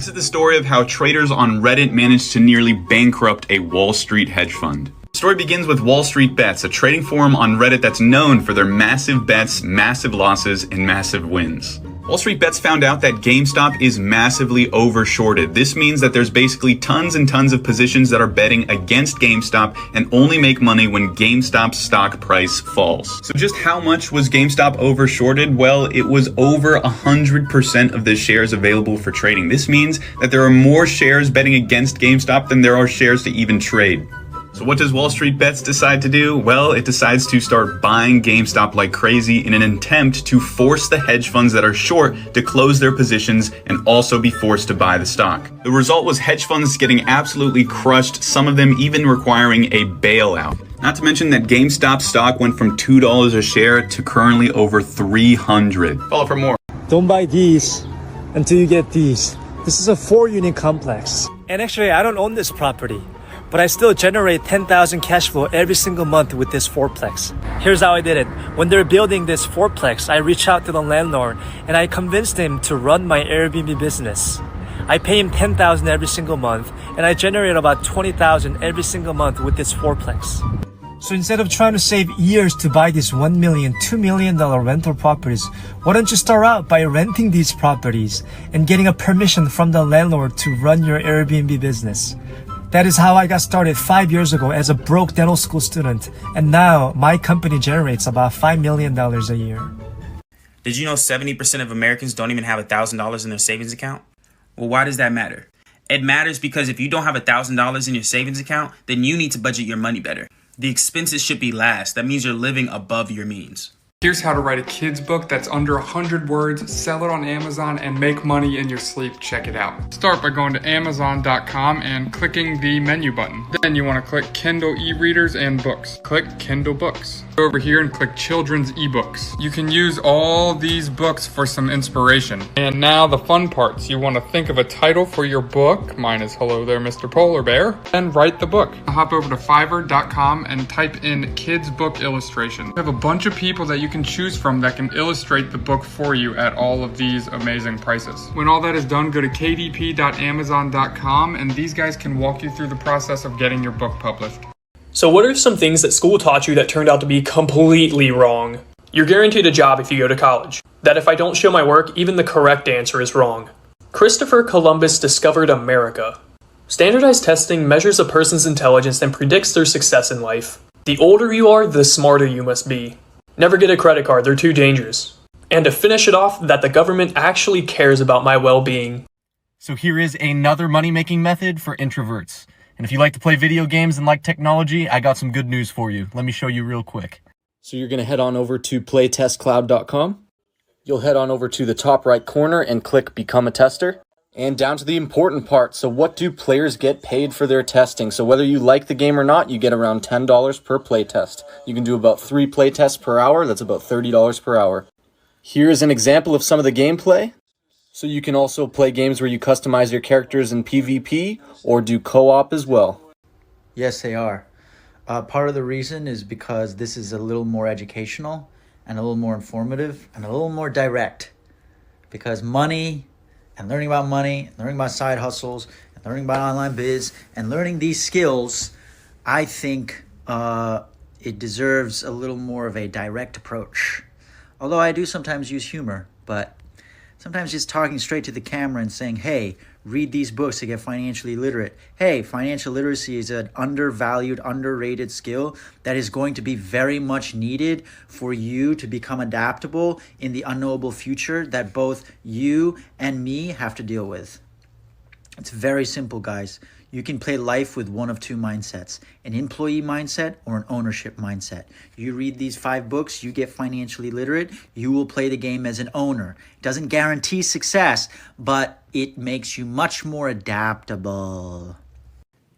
This is the story of how traders on Reddit managed to nearly bankrupt a Wall Street hedge fund. The story begins with Wall Street Bets, a trading forum on Reddit that's known for their massive bets, massive losses, and massive wins. Wall Street Bets found out that GameStop is massively overshorted. This means that there's basically tons and tons of positions that are betting against GameStop and only make money when GameStop's stock price falls. So just how much was GameStop overshorted? Well, it was over 100% of the shares available for trading. This means that there are more shares betting against GameStop than there are shares to even trade. So what does Wall Street Bets decide to do? Well, it decides to start buying GameStop like crazy in an attempt to force the hedge funds that are short to close their positions and also be forced to buy the stock. The result was hedge funds getting absolutely crushed, some of them even requiring a bailout. Not to mention that GameStop stock went from $2 a share to currently over $300. Follow for more. Don't buy these until you get these. This is a 4-unit complex. And actually, I don't own this property, but I still generate 10,000 cash flow every single month with this fourplex. Here's how I did it. When they're building this fourplex, I reach out to the landlord and I convinced him to run my Airbnb business. I pay him 10,000 every single month and I generate about 20,000 every single month with this fourplex. So instead of trying to save years to buy these $1 million, $2 million rental properties, why don't you start out by renting these properties and getting a permission from the landlord to run your Airbnb business? That is how I got started 5 years ago as a broke dental school student, and now my company generates about $5 million a year. Did you know 70% of Americans don't even have $1,000 in their savings account? Well, why does that matter? It matters because if you don't have $1,000 in your savings account, then you need to budget your money better. The expenses should be last. That means you're living above your means. Here's how to write a kid's book that's under 100 words, sell it on Amazon, and make money in your sleep. Check it out. Start by going to Amazon.com and clicking the menu button. Then you want to click Kindle e-readers and books. Click Kindle Books. Go over here and click Children's eBooks. You can use all these books for some inspiration. And now the fun parts. You want to think of a title for your book. Mine is Hello There, Mr. Polar Bear. And write the book. Hop over to Fiverr.com and type in Kids Book Illustration. You have a bunch of people that you can choose from that can illustrate the book for you at all of these amazing prices. When all that is done, go to kdp.amazon.com and these guys can walk you through the process of getting your book published. So what are some things that school taught you that turned out to be completely wrong? You're guaranteed a job if you go to college. That if I don't show my work, even the correct answer is wrong. Christopher Columbus discovered America. Standardized testing measures a person's intelligence and predicts their success in life. The older you are, the smarter you must be. Never get a credit card, they're too dangerous. And to finish it off, that the government actually cares about my well-being. So here is another money-making method for introverts. And if you like to play video games and like technology, I got some good news for you. Let me show you real quick. So you're going to head on over to playtestcloud.com. You'll head on over to the top right corner and click Become a Tester. And down to the important part. So what do players get paid for their testing? So whether you like the game or not, you get around $10 per playtest. You can do about 3 playtests per hour. That's about $30 per hour. Here is an example of some of the gameplay. So you can also play games where you customize your characters in PvP or do co-op as well. Yes, they are. Part of the reason is because this is a little more educational and a little more informative and a little more direct. Because money and learning about money, and learning about side hustles, and learning about online biz, and learning these skills, I think it deserves a little more of a direct approach. Although I do sometimes use humor, but sometimes just talking straight to the camera and saying, hey, read these books to get financially literate. Hey, financial literacy is an undervalued, underrated skill that is going to be very much needed for you to become adaptable in the unknowable future that both you and me have to deal with. It's very simple, guys. You can play life with one of 2 mindsets, an employee mindset or an ownership mindset. You read these 5 books, you get financially literate, you will play the game as an owner. It doesn't guarantee success, but it makes you much more adaptable.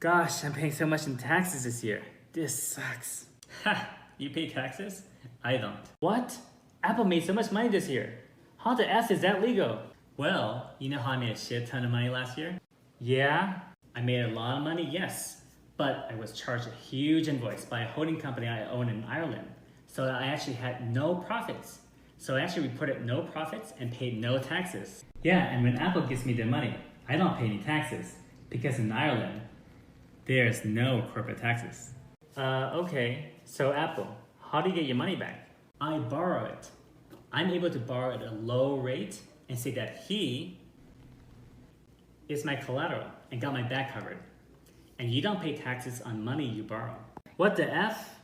Gosh, I'm paying so much in taxes this year. This sucks. Ha! You pay taxes? I don't. What? Apple made so much money this year. How the F is that legal? Well, you know how I made a shit ton of money last year? Yeah? I made a lot of money, yes, but I was charged a huge invoice by a holding company I own in Ireland, so I actually had no profits. So I actually reported no profits and paid no taxes. Yeah, and when Apple gives me the money, I don't pay any taxes because in Ireland, there's no corporate taxes. Okay, so Apple, how do you get your money back? I borrow it. I'm able to borrow at a low rate and say that he is my collateral and got my back covered. And you don't pay taxes on money you borrow. What the F?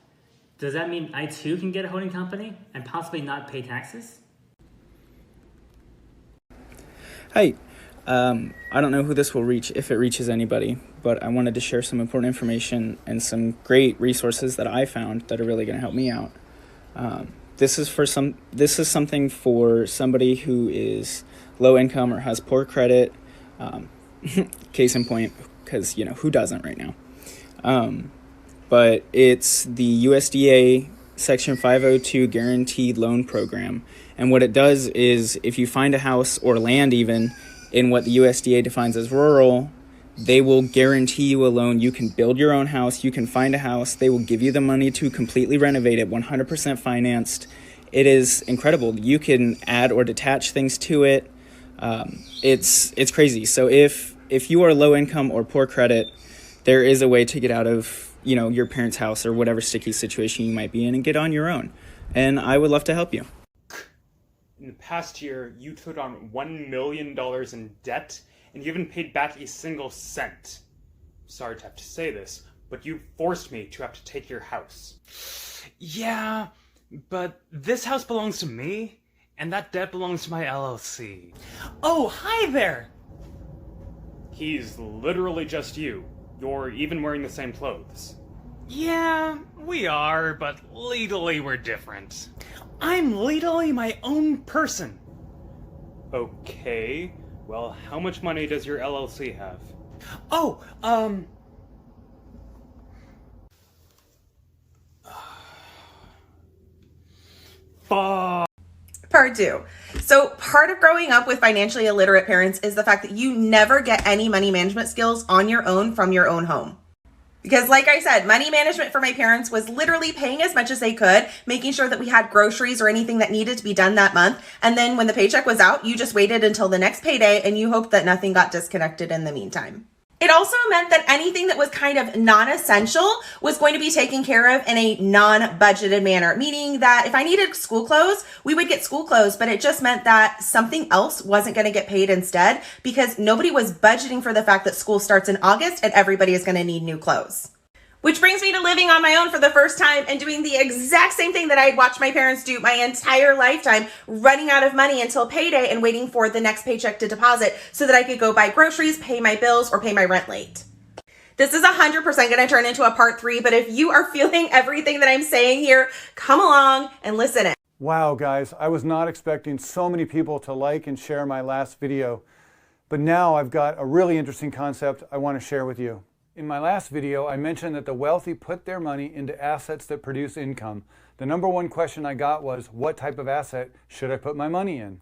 Does that mean I too can get a holding company and possibly not pay taxes? Hi, I don't know who this will reach, if it reaches anybody, but I wanted to share some important information and some great resources that I found that are really going to help me out. This is something for somebody who is low income or has poor credit. Case in point, because who doesn't right now? But it's the USDA Section 502 Guaranteed Loan Program. And what it does is if you find a house or land even in what the USDA defines as rural, they will guarantee you a loan. You can build your own house. You can find a house. They will give you the money to completely renovate it, 100% financed. It is incredible. You can add or detach things to it. It's crazy. So if you are low income or poor credit, there is a way to get out of your parents' house or whatever sticky situation you might be in and get on your own. And I would love to help you. In the past year, you took on $1 million in debt, and you haven't paid back a single cent. Sorry to have to say this, but you forced me to have to take your house. Yeah, but this house belongs to me, and that debt belongs to my LLC. Oh, hi there! He's literally just you. You're even wearing the same clothes. Yeah, we are, but legally we're different. I'm legally my own person. Okay, well, how much money does your LLC have? Oh, Part 2. So part of growing up with financially illiterate parents is the fact that you never get any money management skills on your own from your own home. Because like I said, money management for my parents was literally paying as much as they could, making sure that we had groceries or anything that needed to be done that month. And then when the paycheck was out, you just waited until the next payday and you hoped that nothing got disconnected in the meantime. It also meant that anything that was kind of non-essential was going to be taken care of in a non-budgeted manner, meaning that if I needed school clothes, we would get school clothes, but it just meant that something else wasn't going to get paid instead because nobody was budgeting for the fact that school starts in August and everybody is going to need new clothes. Which brings me to living on my own for the first time and doing the exact same thing that I had watched my parents do my entire lifetime, running out of money until payday and waiting for the next paycheck to deposit so that I could go buy groceries, pay my bills, or pay my rent late. This is 100% going to turn into a part 3, but if you are feeling everything that I'm saying here, come along and listen in. Wow, guys, I was not expecting so many people to like and share my last video, but now I've got a really interesting concept I want to share with you. In my last video, I mentioned that the wealthy put their money into assets that produce income. The number one question I got was, what type of asset should I put my money in?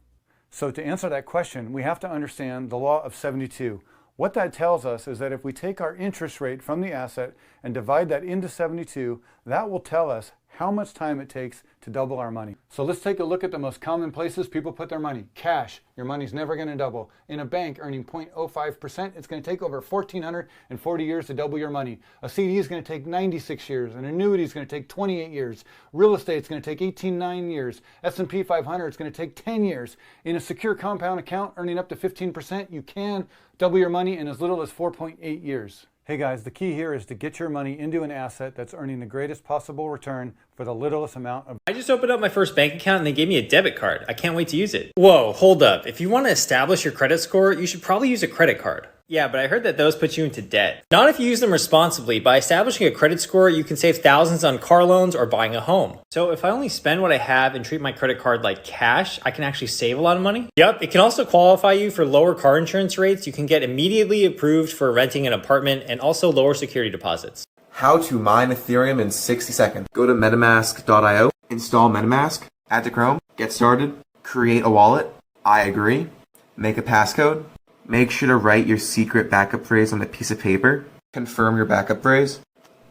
So to answer that question, we have to understand the law of 72. What that tells us is that if we take our interest rate from the asset and divide that into 72, that will tell us how much time it takes to double our money. So let's take a look at the most common places people put their money. Cash, your money's never going to double. In a bank earning 0.05%, it's going to take over 1,440 years to double your money. A CD is going to take 96 years. An annuity is going to take 28 years. Real estate is going to take 9 years. S&P 500 is going to take 10 years. In a secure compound account earning up to 15%, you can double your money in as little as 4.8 years. Hey guys, the key here is to get your money into an asset that's earning the greatest possible return for the littlest amount of... I just opened up my first bank account and they gave me a debit card. I can't wait to use it. Whoa, hold up. If you want to establish your credit score, you should probably use a credit card. Yeah, but I heard that those put you into debt. Not if you use them responsibly. By establishing a credit score, you can save thousands on car loans or buying a home. So if I only spend what I have and treat my credit card like cash, I can actually save a lot of money. Yep, it can also qualify you for lower car insurance rates. You can get immediately approved for renting an apartment and also lower security deposits. How to mine Ethereum in 60 seconds. Go to metamask.io, install MetaMask, add to Chrome, get started, create a wallet, I agree, make a passcode. Make sure to write your secret backup phrase on a piece of paper. Confirm your backup phrase.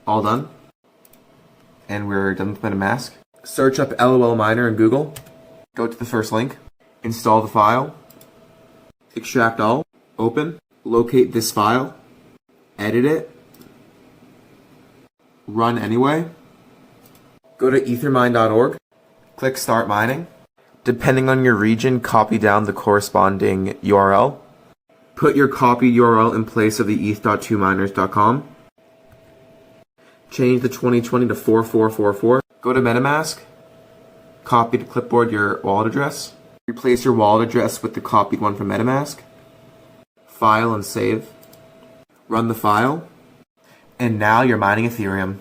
All done. And we're done with MetaMask. Search up LOL Miner in Google. Go to the first link. Install the file. Extract all. Open. locate this file, edit it, run anyway, go to ethermine.org, click Start Mining. Depending on your region, copy down the corresponding URL. Put your copy URL in place of the eth.2miners.com. Change the 2020 to 4444. Go to MetaMask. Copy to clipboard your wallet address. Replace your wallet address with the copied one from MetaMask. File and save. Run the file. And now you're mining Ethereum.